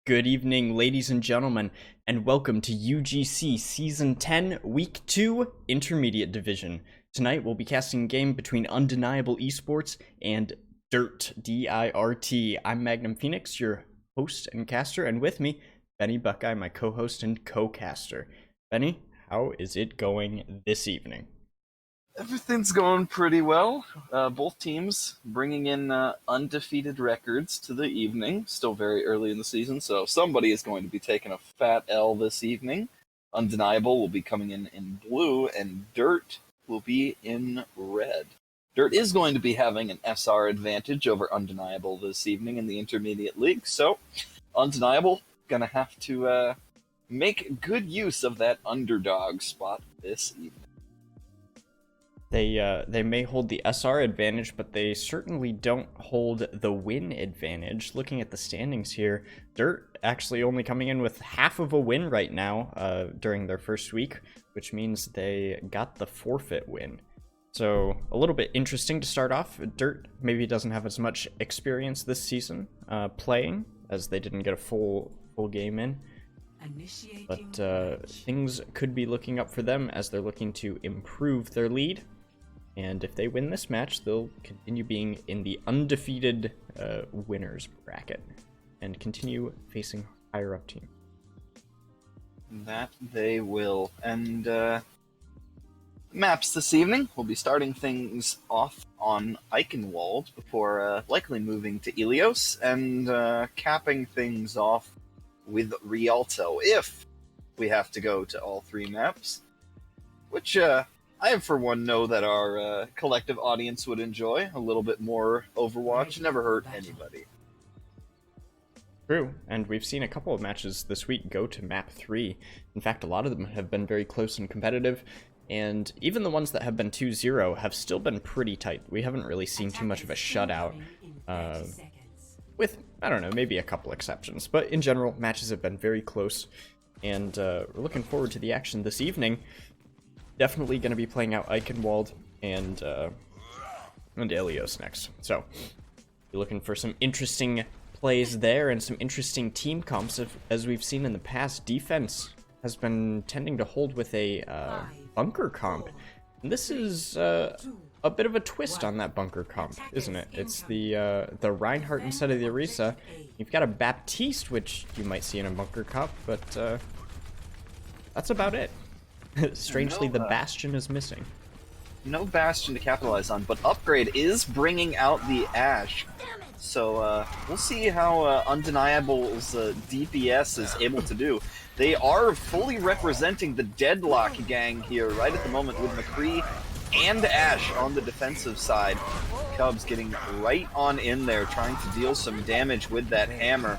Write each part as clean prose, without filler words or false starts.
Good evening, ladies and gentlemen, and welcome to UGC Season 10, Week 2, Intermediate Division. Tonight, we'll be casting a game between Undeniable Esports and D.I.R.T, D-I-R-T. I'm Magnum Phoenix, your host and caster, and with me, Benny Buckeye, my co-host and co-caster. Benny, how is it going this evening? Everything's going pretty well. Both teams bringing in undefeated records to the evening. Still very early in the season, so somebody is going to be taking a fat L this evening. Undeniable will be coming in blue, and D.I.R.T will be in red. D.I.R.T is going to be having an SR advantage over Undeniable this evening in the Intermediate League, so Undeniable gonna have to make good use of that underdog spot this evening. They may hold the SR advantage, but they certainly don't hold the win advantage. Looking at the standings here, D.I.R.T actually only coming in with half of a win right now during their first week, which means they got the forfeit win. So a little bit interesting to start off. D.I.R.T maybe doesn't have as much experience this season playing, as they didn't get a full game in. But things could be looking up for them as they're looking to improve their lead. And if they win this match, they'll continue being in the undefeated winners bracket and continue facing higher up teams. That they will. And maps this evening, we'll be starting things off on Eichenwald before likely moving to Ilios and capping things off with Rialto if we have to go to all three maps, which I, for one, know that our collective audience would enjoy. A little bit more Overwatch. Never hurt anybody. True, and we've seen a couple of matches this week go to map 3. In fact, a lot of them have been very close and competitive, and even the ones that have been 2-0 have still been pretty tight. We haven't really seen too much of a shutout, with, I don't know, maybe a couple exceptions. But in general, matches have been very close, and we're looking forward to the action this evening. Definitely going to be playing out Eichenwald and Ilios next. So, you're looking for some interesting plays there and some interesting team comps. As we've seen in the past, defense has been tending to hold with a bunker comp. And this is a bit of a twist on that bunker comp, isn't it? It's the Reinhardt instead of the Orisa. You've got a Baptiste, which you might see in a bunker comp, but that's about it. Strangely, the Bastion is missing. No Bastion to capitalize on, but Upgrade is bringing out the Ashe. So we'll see how Undeniable's DPS is able to do. They are fully representing the Deadlock gang here right at the moment with McCree and Ashe on the defensive side. Cubs getting right on in there, trying to deal some damage with that hammer.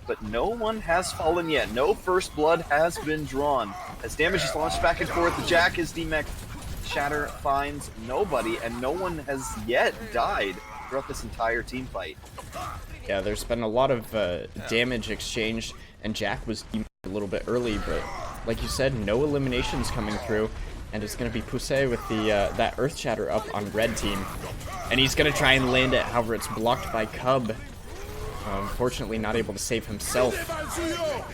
But no one has fallen yet. No first blood has been drawn. As damage is launched back and forth, the Jack is demeched. Shatter finds nobody, and no one has yet died throughout this entire team fight. Yeah, there's been a lot of damage exchanged, and Jack was demeched a little bit early, but like you said, no eliminations coming through, and it's going to be Poussey with the that Earth Shatter up on red team, and he's going to try and land it. However, it's blocked by Cub. Unfortunately not able to save himself,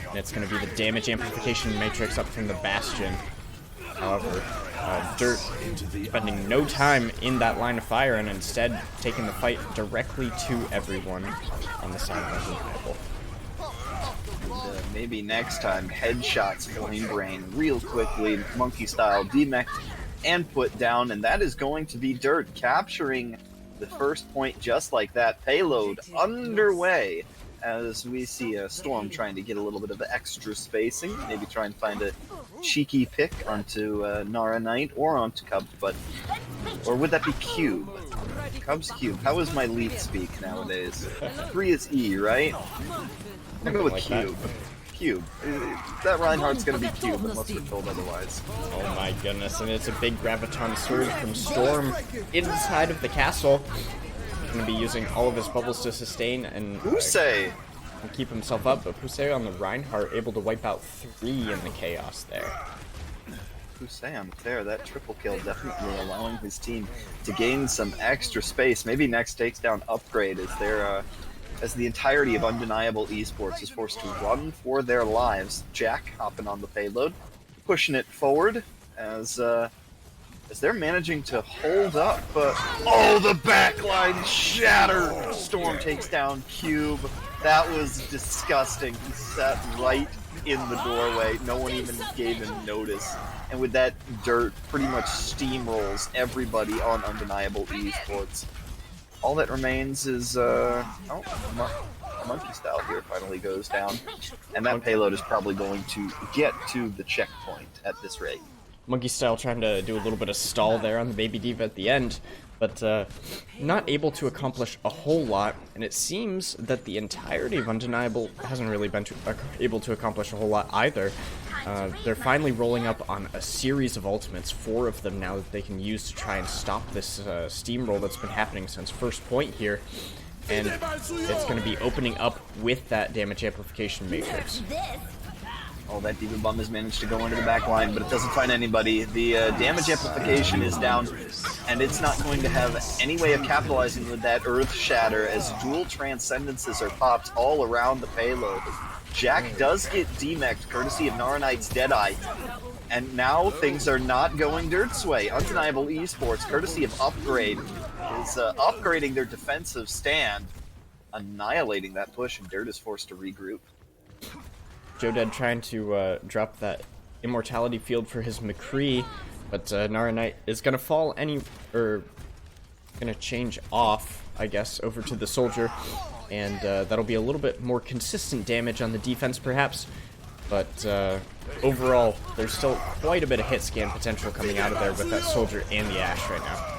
and it's going to be the damage amplification matrix up from the Bastion. However, D.I.R.T spending no time in that line of fire and instead taking the fight directly to everyone on the side of Undeniable. Maybe next time, headshots going brain real quickly, monkey style, demeched and put down, and that is going to be D.I.R.T capturing the first point just like that. Payload underway as we see a Storm trying to get a little bit of extra spacing, maybe try and find a cheeky pick onto Nara Knight or onto Cubs, or would that be Cube? Cubs Cube. How is my lead speak nowadays? 3 is E, right? I'm gonna go with like Cube. Cube. That Reinhardt's gonna be Cube unless we're told otherwise. Oh my goodness, and it's a big Graviton Surge from Storm inside of the castle. Going to be using all of his bubbles to sustain and keep himself up, but Poussey on the Reinhardt able to wipe out 3 in the chaos there. Poussey on there, that triple kill definitely allowing his team to gain some extra space. Maybe next takes down Upgrade as they're as the entirety of Undeniable Esports is forced to run for their lives. Jack hopping on the payload, pushing it forward as they're managing to hold up. Oh, the backline shatter! Storm takes down Cube. That was disgusting. He sat right in the doorway. No one even gave him notice. And with that, Dirt pretty much steamrolls everybody on Undeniable Esports. All that remains is, Monkey Style here finally goes down. And that payload is probably going to get to the checkpoint at this rate. Monkey Style trying to do a little bit of stall there on the Baby Diva at the end, but not able to accomplish a whole lot, and it seems that the entirety of Undeniable hasn't really been able to accomplish a whole lot either. They're finally rolling up on a series of ultimates, 4 of them now that they can use to try and stop this steamroll that's been happening since first point here, and it's going to be opening up with that damage amplification matrix. Oh, that Diva Bomb has managed to go into the back line, but it doesn't find anybody. The damage amplification is down, and it's not going to have any way of capitalizing with that Earth Shatter as dual Transcendences are popped all around the payload. Jack does get demeched courtesy of Naranite's Deadeye, and now things are not going Dirt's way. Undeniable Esports, courtesy of Upgrade, is upgrading their defensive stand, annihilating that push, and Dirt is forced to regroup. Joe Dead trying to drop that Immortality Field for his McCree, but Naranite is gonna fall gonna change off, I guess, over to the Soldier, and that'll be a little bit more consistent damage on the defense, perhaps. But overall, there's still quite a bit of hit scan potential coming out of there with that Soldier and the Ashe right now.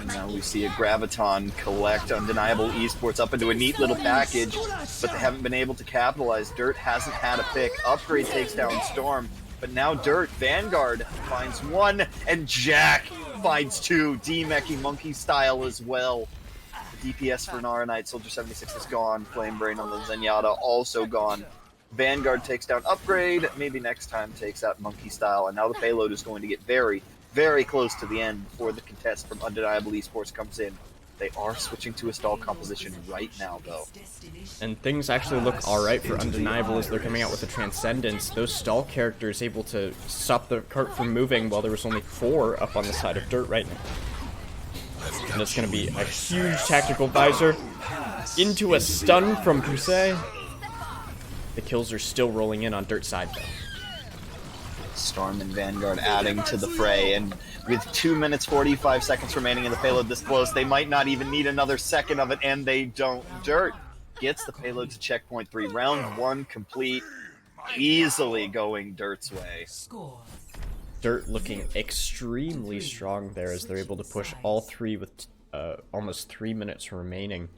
And now we see a Graviton collect Undeniable Esports up into a neat little package, but they haven't been able to capitalize. Dirt hasn't had a pick. Upgrade takes down Storm, but now Dirt, Vanguard finds 1, and Jack finds 2, demecking Monkey Style as well. The DPS for Naranite, Soldier 76 is gone. Flame Brain on the Zenyatta also gone. Vanguard takes down Upgrade, maybe next time takes out Monkey Style, and now the payload is going to get very, very close to the end before the contest from Undeniable Esports comes in. They are switching to a stall composition right now, though. And things actually look alright for Undeniable as they're coming out with a Transcendence. Those stall characters able to stop the cart from moving while there was only 4 up on the side of Dirt right now. And it's going to be a huge tactical visor into a stun from Pusey. The kills are still rolling in on Dirt's side, though. Storm and Vanguard adding to the fray, and with 2 minutes 45 seconds remaining in the payload this close, they might not even need another second of it, and they don't. Dirt gets the payload to checkpoint 3. Round 1 complete, easily going Dirt's way. Dirt looking extremely strong there as they're able to push all 3 with almost 3 minutes remaining.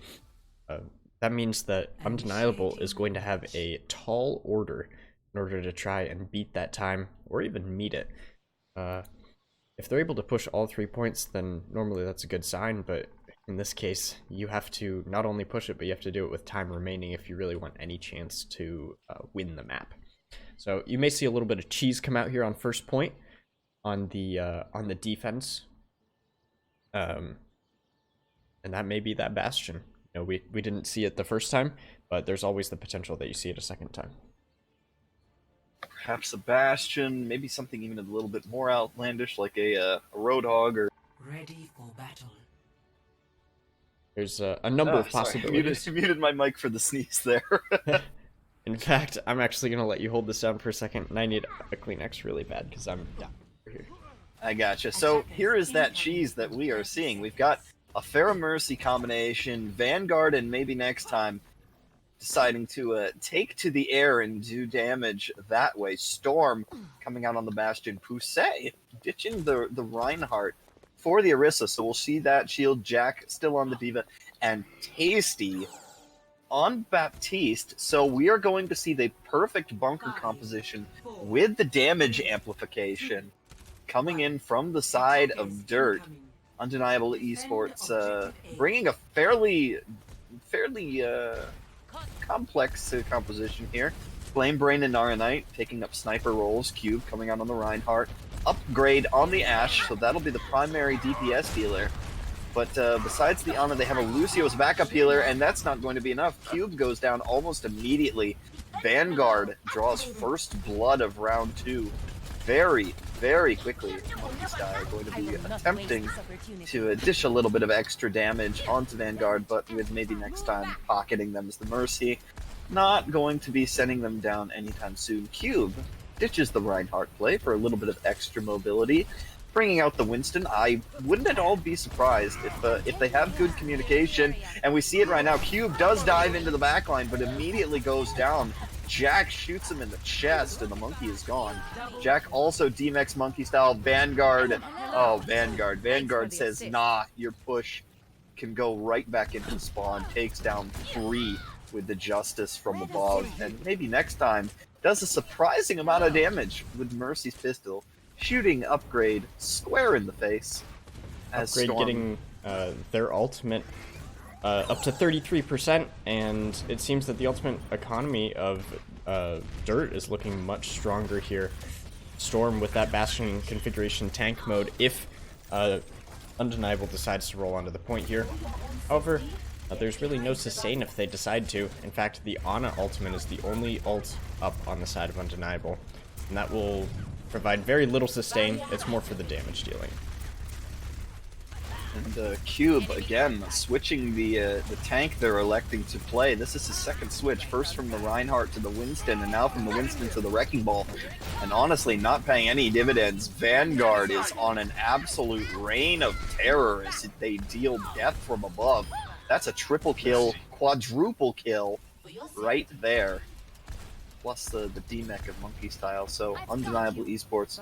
That means that Undeniable is going to have a tall order in order to try and beat that time, or even meet it. If they're able to push all 3 points, then normally that's a good sign, but in this case, you have to not only push it, but you have to do it with time remaining if you really want any chance to win the map. So you may see a little bit of cheese come out here on first point on the defense. And that may be that Bastion. You know, we didn't see it the first time, but there's always the potential that you see it a second time. Perhaps a Bastion, maybe something even a little bit more outlandish, like a Roadhog or... Ready for battle. There's a number of possibilities. I muted my mic for the sneeze there. In fact, I'm actually going to let you hold this down for a second, and I need a Kleenex really bad, because I'm down here. I gotcha. So here is that cheese that we are seeing. We've got a Pharah Mercy combination, Vanguard, and maybe next time deciding to take to the air and do damage that way. Storm coming out on the Bastion. Pusey ditching the Reinhardt for the Orisa, so we'll see that shield. Jack still on the Diva, and Tasty on Baptiste. So we are going to see the perfect bunker composition with the damage amplification coming in from the side of Dirt. Undeniable Esports bringing a fairly complex composition here. Flame Brain and Naranite taking up sniper roles. Cube coming out on the Reinhardt. Upgrade on the Ashe, so that'll be the primary DPS dealer. But besides the Ana, they have a Lucio's backup healer, and that's not going to be enough. Cube goes down almost immediately. Vanguard draws first blood of round 2 very, very quickly. Monkey Style going to be attempting to dish a little bit of extra damage onto Vanguard, but with maybe next time pocketing them as the Mercy. Not going to be sending them down anytime soon. Cube ditches the Reinhardt play for a little bit of extra mobility, bringing out the Winston. I wouldn't at all be surprised if they have good communication, and we see it right now. Cube does dive into the backline, but immediately goes down. Jack shoots him in the chest, and the monkey is gone. Jack also DMX Monkey Style. Vanguard. Oh, Vanguard. Vanguard says, nah, your push can go right back into the spawn. Takes down 3 with the Justice from above, and maybe next time does a surprising amount of damage with Mercy's pistol, shooting Upgrade square in the face. As Upgrade Storm getting their ultimate up to 33%, and it seems that the ultimate economy of Dirt is looking much stronger here. Storm with that Bastion configuration tank mode, if Undeniable decides to roll onto the point here. However, there's really no sustain if they decide to. In fact, the Ana ultimate is the only ult up on the side of Undeniable, and that will provide very little sustain. It's more for the damage dealing. And Cube, again, switching the tank they're electing to play. This is his second switch, first from the Reinhardt to the Winston, and now from the Winston to the Wrecking Ball. And honestly, not paying any dividends. Vanguard is on an absolute reign of terror as they deal death from above. That's a triple kill, quadruple kill right there. Plus the D-Mech of Monkey Style, so Undeniable Esports.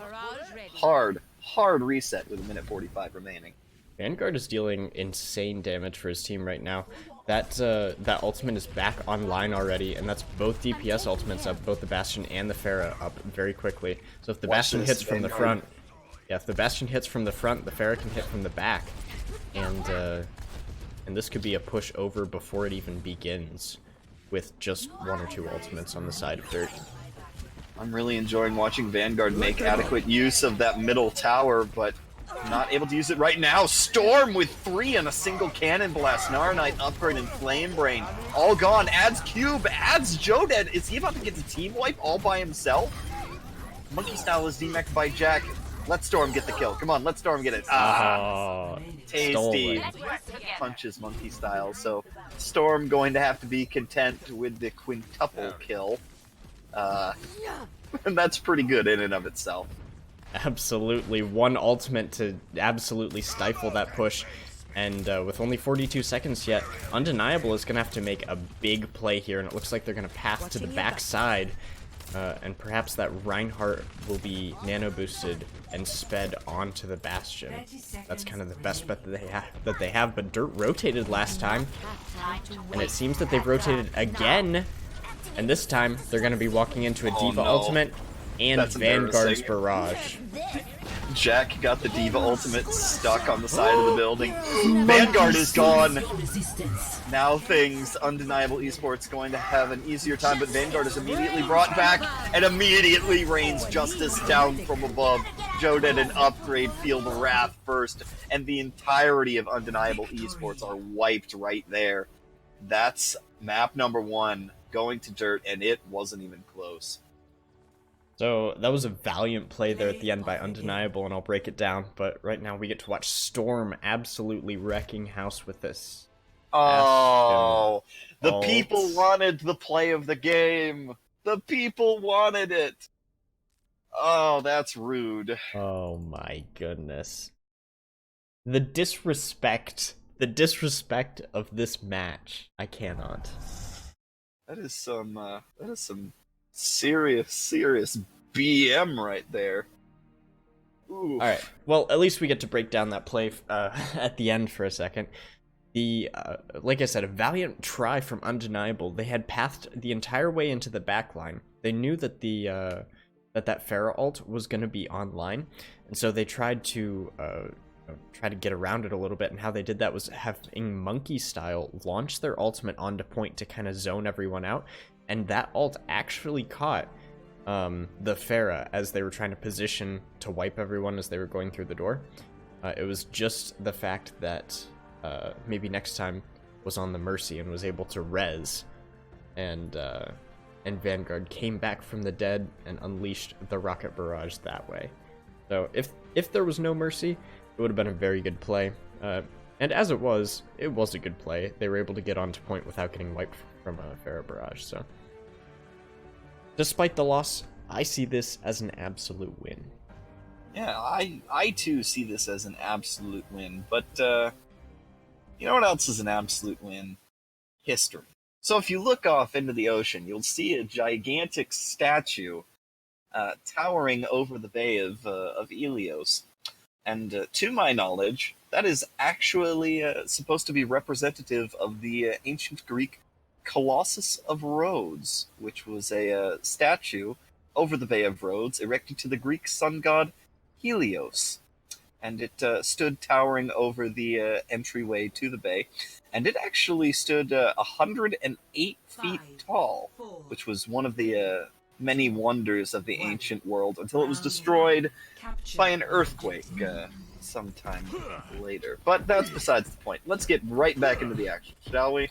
Hard reset with 1:45 remaining. Vanguard is dealing insane damage for his team right now. That ultimate is back online already, and that's both DPS ultimates up, both the Bastion and the Pharah up very quickly. So if the Bastion hits from the front, if the Bastion hits from the front, the Pharah can hit from the back, and this could be a push over before it even begins, with just 1 or 2 ultimates on the side of Dirt. I'm really enjoying watching Vanguard make adequate use of that middle tower, but not able to use it right now. Storm with 3 and a single cannon blast. Narnite, Upgrade, and Flame Brain all gone. Adds Cube, adds Jodead. Is he about to get the team wipe all by himself? Monkey Style is DMEC'd by Jack. Let Storm get the kill. Come on, let Storm get it. Tasty. Punches Monkey Style. So Storm going to have to be content with the quintuple kill. And that's pretty good in and of itself. Absolutely. 1 ultimate to absolutely stifle that push. And with only 42 seconds yet, Undeniable is going to have to make a big play here. And it looks like they're going to pass to the backside. And perhaps that Reinhardt will be nano boosted and sped onto the Bastion. That's kind of the best bet that they have. But Dirt rotated last time. And it seems that they've rotated again. And this time, they're going to be walking into a D.Va ultimate and Vanguard's barrage. Jack got the D.Va ultimate stuck on the side of the building. Vanguard is gone. Now things, Undeniable Esports going to have an easier time, but Vanguard is immediately brought back and immediately rains Justice down from above. Jodead and Upgrade feel the wrath first, and the entirety of Undeniable Esports are wiped right there. That's map number 1 going to Dirt, and it wasn't even close. So that was a valiant play there at the end by Undeniable, and I'll break it down. But right now we get to watch Storm absolutely wrecking house with this. Oh, the people wanted the play of the game. The people wanted it. Oh, that's rude. Oh my goodness. The disrespect of this match. I cannot. That is some serious BM right there. Ooh. All right. Well, at least we get to break down that play at the end for a second. Like I said, a valiant try from Undeniable. They had pathed the entire way into the backline. They knew that that Pharah ult was going to be online, and so they tried to get around it a little bit. And how they did that was having Monkey Style launch their ultimate onto point to kind of zone everyone out. And that ult actually caught the Pharah as they were trying to position to wipe everyone as they were going through the door. It was just the fact that maybe next time was on the Mercy and was able to res, and Vanguard came back from the dead and unleashed the rocket barrage that way. So if there was no Mercy, it would have been a very good play. And as it was a good play. They were able to get onto point without getting wiped from a Pharaoh barrage. So despite the loss, I see this as an absolute win. Yeah, I too see this as an absolute win. But you know what else is an absolute win? History. So if you look off into the ocean, you'll see a gigantic statue towering over the bay of Ilios. And to my knowledge, that is actually supposed to be representative of the ancient Greek Colossus of Rhodes, which was a statue over the Bay of Rhodes erected to the Greek sun god Helios. And it stood towering over the entryway to the bay. And it actually stood 108 feet tall, which was one of the many wonders of the ancient world, until it was destroyed by an earthquake sometime later. But that's besides the point. Let's get right back into the action, shall we?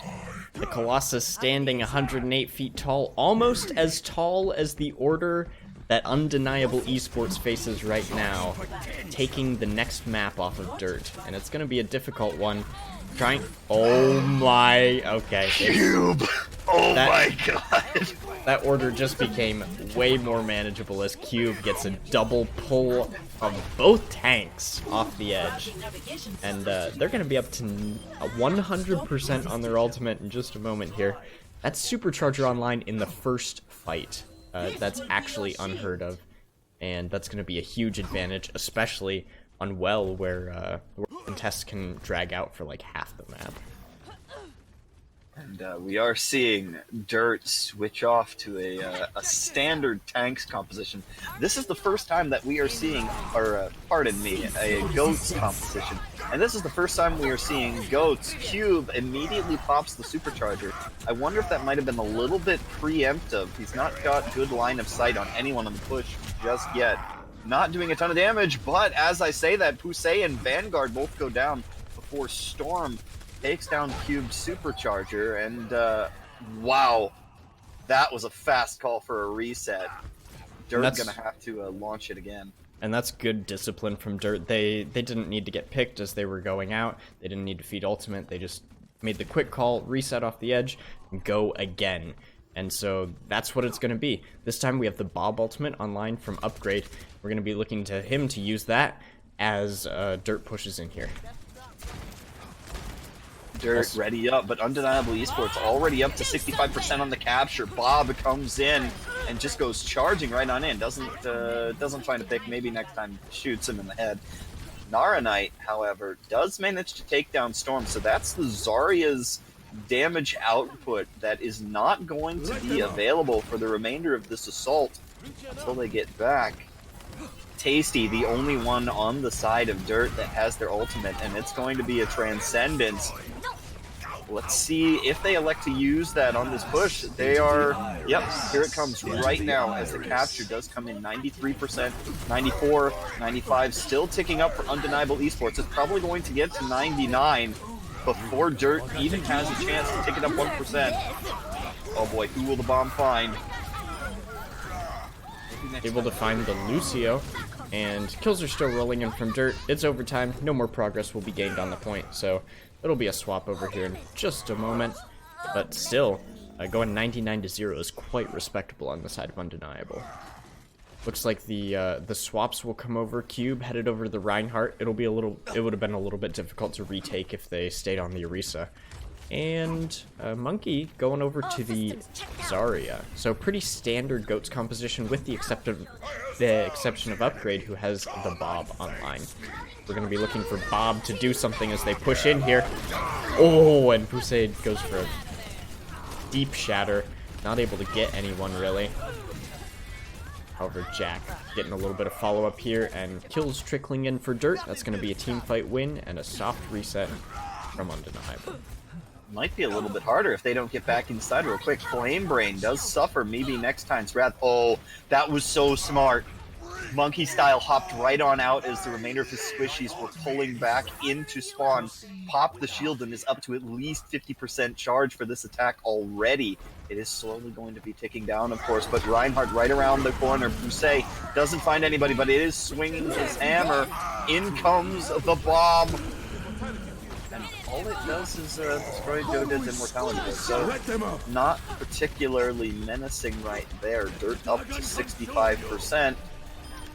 The Colossus standing 108 feet tall, almost as tall as the order that Undeniable Esports faces right now, taking the next map off of Dirt. And it's going to be a difficult one. Oh my... Okay. Cube! My god! That order just became way more manageable as Cube gets a double pull of both tanks off the edge. And they're going to be up to 100% on their ultimate in just a moment here. That's Supercharger online in the first fight. That's actually unheard of. And that's going to be a huge advantage, especially on Well, where contests can drag out for like half the map. And we are seeing Dirt switch off to a standard tanks composition. This is the first time that we are seeing, or pardon me, a Goats composition. And this is the first time we are seeing Goats. Cube immediately pops the Supercharger. I wonder if that might have been a little bit preemptive. He's not got good line of sight on anyone on the push just yet. Not doing a ton of damage, but as I say that, Pusey and Vanguard both go down before Storm takes down Cube's Supercharger, and wow, that was a fast call for a reset. Dirt's gonna have to launch it again. And that's good discipline from Dirt. They didn't need to get picked as they were going out. They didn't need to feed ultimate. They just made the quick call, reset off the edge, and go again. And so that's what it's going to be. This time we have the Bob ultimate online from Upgrade. We're going to be looking to him to use that as Dirt pushes in here. Dirt ready up, but Undeniable Esports already up to 65% on the capture. Bob comes in and just goes charging right on in. Doesn't find a pick. Maybe next time shoots him in the head. Nara Knight, however, does manage to take down Storm. So that's the Zarya's damage output that is not going to be available for the remainder of this assault until they get back. Tasty, the only one on the side of Dirt that has their ultimate, and it's going to be a Transcendence. Let's see if they elect to use that on this push. They are, yep, here it comes right now as the capture does come in 93%, 94, 95, still ticking up for Undeniable Esports. It's probably going to get to 99 before Dirt even has a chance to tick it up 1%. Oh boy, who will the bomb find? Able to find the Lucio, and kills are still rolling in from Dirt. It's overtime. No more progress will be gained on the point, so it'll be a swap over here in just a moment. But still, going 99-0 is quite respectable on the side of Undeniable. Looks like the swaps will come over. Cube headed over to the Reinhardt. It would have been a little bit difficult to retake if they stayed on the Orisa. And Monkey going over to the Zarya. So pretty standard Goats composition with the exception of Upgrade, who has the Bob online. We're going to be looking for Bob to do something as they push in here. Oh, and Pusey goes for a deep shatter. Not able to get anyone, really. However, Jack getting a little bit of follow-up here, and kills trickling in for Dirt. That's going to be a team fight win and a soft reset from Undeniable. Might be a little bit harder if they don't get back inside real quick. Flame Brain does suffer. Maybe next time's wrath. Oh, that was so smart. Monkey Style hopped right on out as the remainder of his squishies were pulling back into spawn. Popped the shield and is up to at least 50% charge for this attack already. It is slowly going to be ticking down, of course, but Reinhardt right around the corner. Pusey doesn't find anybody, but it is swinging his hammer. In comes the bomb. And all it does is destroy Joded's immortality. So not particularly menacing right there. Dirt up to 65%.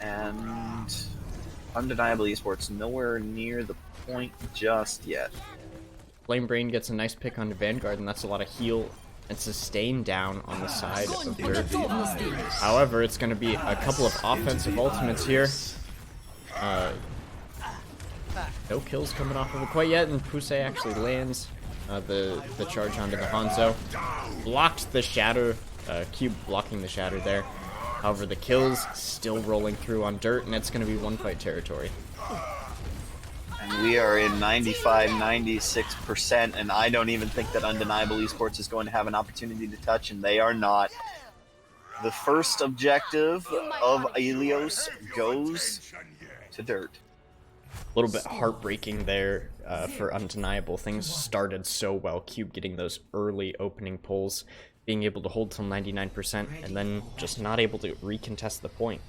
And undeniably ESports nowhere near the point just yet. Flame Brain gets a nice pick onto Vanguard, and that's a lot of heal and sustain down on the side of Dirt. However, it's going to be a couple of offensive ultimates here. No kills coming off of it quite yet, and Pusey actually lands the charge onto the Hanzo. Blocked the Shatter, Cube blocking the Shatter there. However, the kills still rolling through on Dirt, and it's going to be one fight territory. And we are in 95-96%, and I don't even think that Undeniable Esports is going to have an opportunity to touch, and they are not. The first objective of Aelios goes to Dirt. A little bit heartbreaking there for Undeniable. Things started so well. Cube getting those early opening pulls, being able to hold till 99%, and then just not able to recontest the point.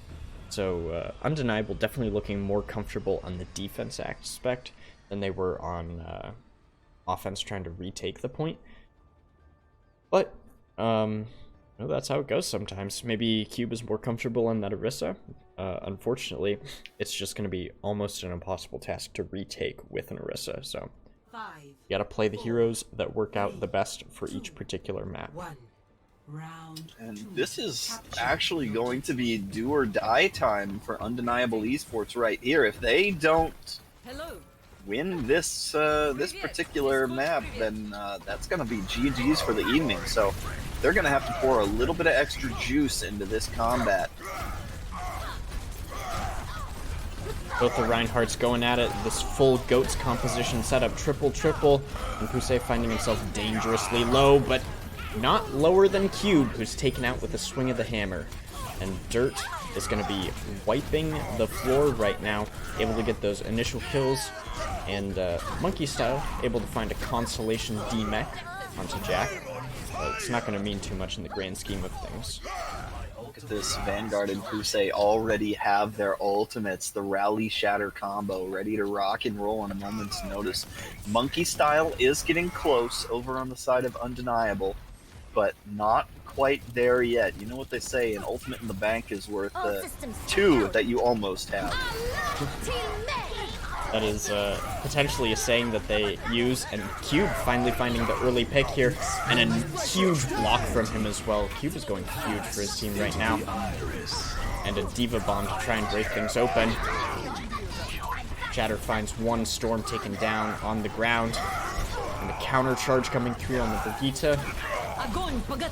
So Undeniable definitely looking more comfortable on the defense aspect than they were on offense trying to retake the point. But well, that's how it goes sometimes. Maybe Cube is more comfortable on that Orisa. Unfortunately, it's just going to be almost an impossible task to retake with an Orisa. So you got to play the heroes that work out the best for each particular map. And this is actually going to be do or die time for Undeniable Esports right here. If they don't win this this particular map, then that's going to be GG's for the evening. So they're going to have to pour a little bit of extra juice into this combat. Both the Reinhardts going at it, this full Goats composition setup, triple, and Pusey finding himself dangerously low, but not lower than Cube, who's taken out with a swing of the hammer. And Dirt is going to be wiping the floor right now, able to get those initial kills, and Monkey Style able to find a consolation D-Mech onto Jack. It's not going to mean too much in the grand scheme of things. Look at this, Vanguard and Pusey already have their ultimates, the Rally Shatter combo, ready to rock and roll on a moment's notice. Monkey Style is getting close over on the side of Undeniable, but not quite there yet. You know what they say, an ultimate in the bank is worth two that you almost have. That is potentially a saying that they use, and Cube finally finding the early pick here, and a huge block from him as well. Cube is going huge for his team right now. And a Diva Bomb to try and break things open. Shatter finds one Storm taken down on the ground, and the counter charge coming through on the Brigitte.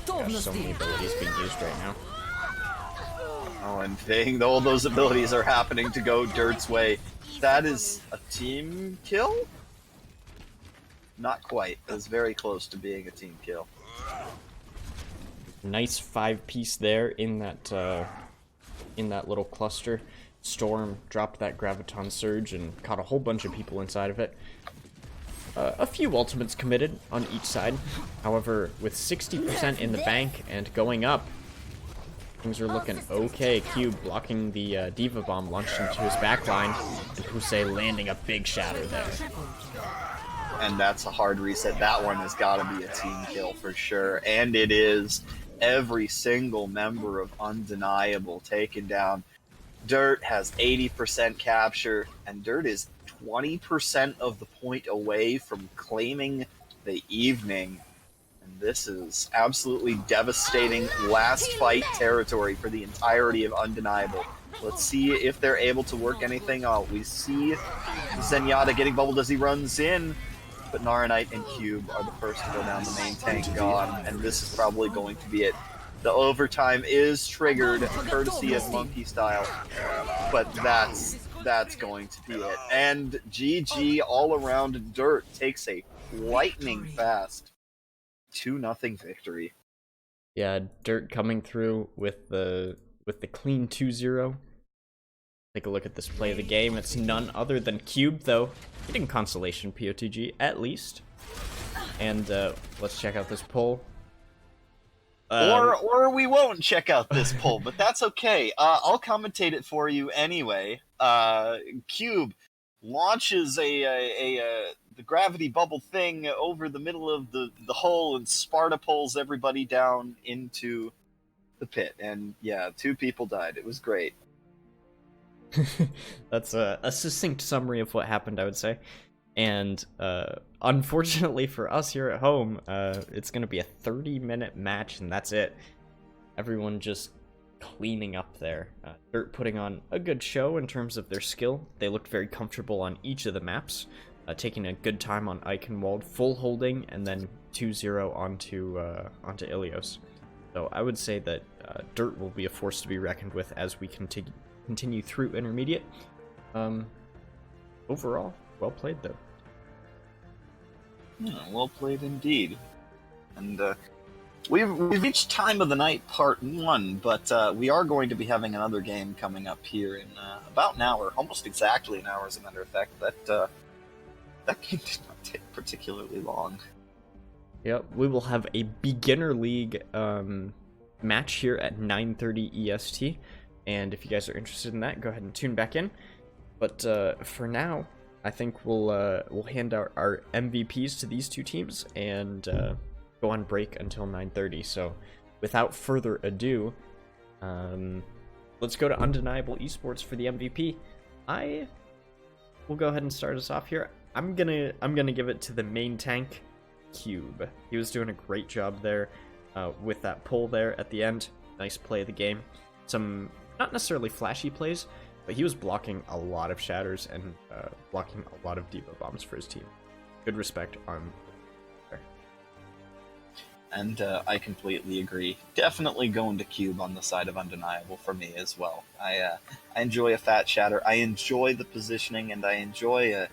Gosh, so many abilities being used right now. Oh, and all those abilities are happening to go Dirt's way. That is a team kill? Not quite. It was very close to being a team kill. Nice 5-piece there in that little cluster. Storm dropped that Graviton Surge and caught a whole bunch of people inside of it. A few ultimates committed on each side. However, with 60% in the bank and going up, things are looking okay. Cube blocking the Diva Bomb launched into his backline, and Pusey landing a big Shatter there. And that's a hard reset. That one has got to be a team kill for sure. And it is. Every single member of Undeniable taken down. Dirt has 80% capture, and Dirt is 20% of the point away from claiming the evening. And this is absolutely devastating last fight territory for the entirety of Undeniable. Let's see if they're able to work anything out. We see Zenyatta getting bubbled as he runs in, but Naranite and Cube are the first to go down. The main tank gone, and this is probably going to be it. The overtime is triggered, courtesy of Monkey Style, but that's going to be it. And GG all around. Dirt takes a lightning fast 2-0 victory. Yeah, Dirt coming through with the clean 2-0. Take a look at this play of the game. It's none other than Cube, though. Getting consolation POTG, at least. And let's check out this pull. Or we won't check out this pull, but that's okay. I'll commentate it for you anyway. Cube launches the gravity bubble thing over the middle of the hole, and Sparta pulls everybody down into the pit. And yeah, 2 people died. It was great. That's a succinct summary of what happened, I would say. And unfortunately for us here at home, it's going to be a 30-minute match, and that's it. Everyone just cleaning up there. D.I.R.T putting on a good show in terms of their skill. They looked very comfortable on each of the maps, taking a good time on Eichenwald, full holding, and then 2-0 onto Ilios. So I would say that D.I.R.T will be a force to be reckoned with as we continue through intermediate. Overall, well played, though. Yeah, well played indeed. And we've reached time of the night part 1, but we are going to be having another game coming up here in about an hour, almost exactly an hour, as a matter of fact. That game did not take particularly long. Yep, we will have a beginner league match here at 9:30 EST, and if you guys are interested in that, go ahead and tune back in. But for now, I think we'll hand out our MVPs to these 2 teams and go on break until 9:30. So, without further ado, let's go to Undeniable Esports for the MVP. I will go ahead and start us off here. I'm gonna give it to the main tank, Cube. He was doing a great job there with that pull there at the end. Nice play of the game. Some not necessarily flashy plays, but he was blocking a lot of shatters and blocking a lot of diva bombs for his team. Good respect on there. And I completely agree. Definitely going to Cube on the side of Undeniable for me as well. I enjoy a fat shatter. I enjoy the positioning, and I enjoy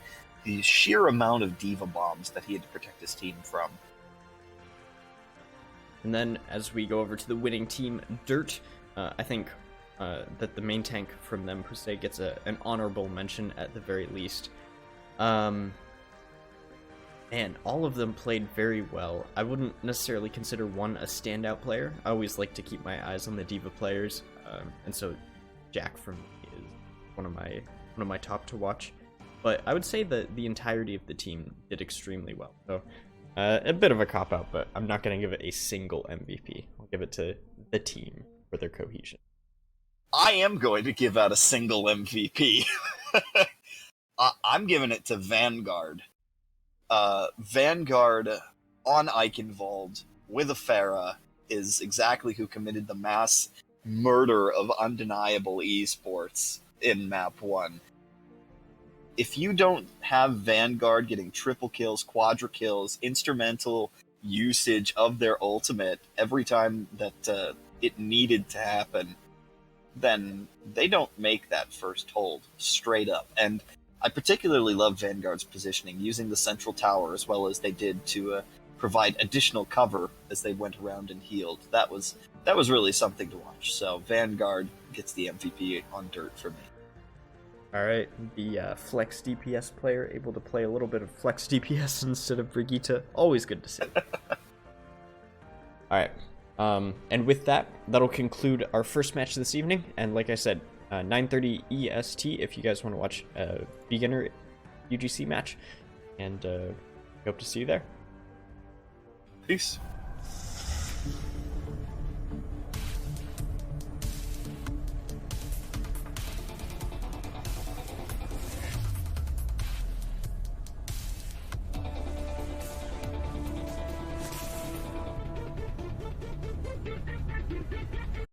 the sheer amount of diva bombs that he had to protect his team from. And then as we go over to the winning team, D.I.R.T, I think that the main tank from them per se gets an honorable mention at the very least. And all of them played very well. I wouldn't necessarily consider one a standout player. I always like to keep my eyes on the diva players, and so Jack for me is one of my top to watch. But I would say that the entirety of the team did extremely well. So a bit of a cop-out, but I'm not going to give it a single MVP. I'll give it to the team for their cohesion. I am going to give out a single MVP. I'm giving it to Vanguard. Vanguard on Eichenwald with a Pharah is exactly who committed the mass murder of Undeniable Esports in Map 1. If you don't have Vanguard getting triple kills, quadra kills, instrumental usage of their ultimate every time that it needed to happen, then they don't make that first hold, straight up. And I particularly love Vanguard's positioning, using the central tower as well as they did to provide additional cover as they went around and healed. That was really something to watch. So Vanguard gets the MVP on D.I.R.T for me. Alright, the flex DPS player able to play a little bit of flex DPS instead of Brigitte. Always good to see. Alright, and with that, that'll conclude our first match this evening. And like I said, 9:30 EST if you guys want to watch a beginner UGC match. And hope to see you there. Peace.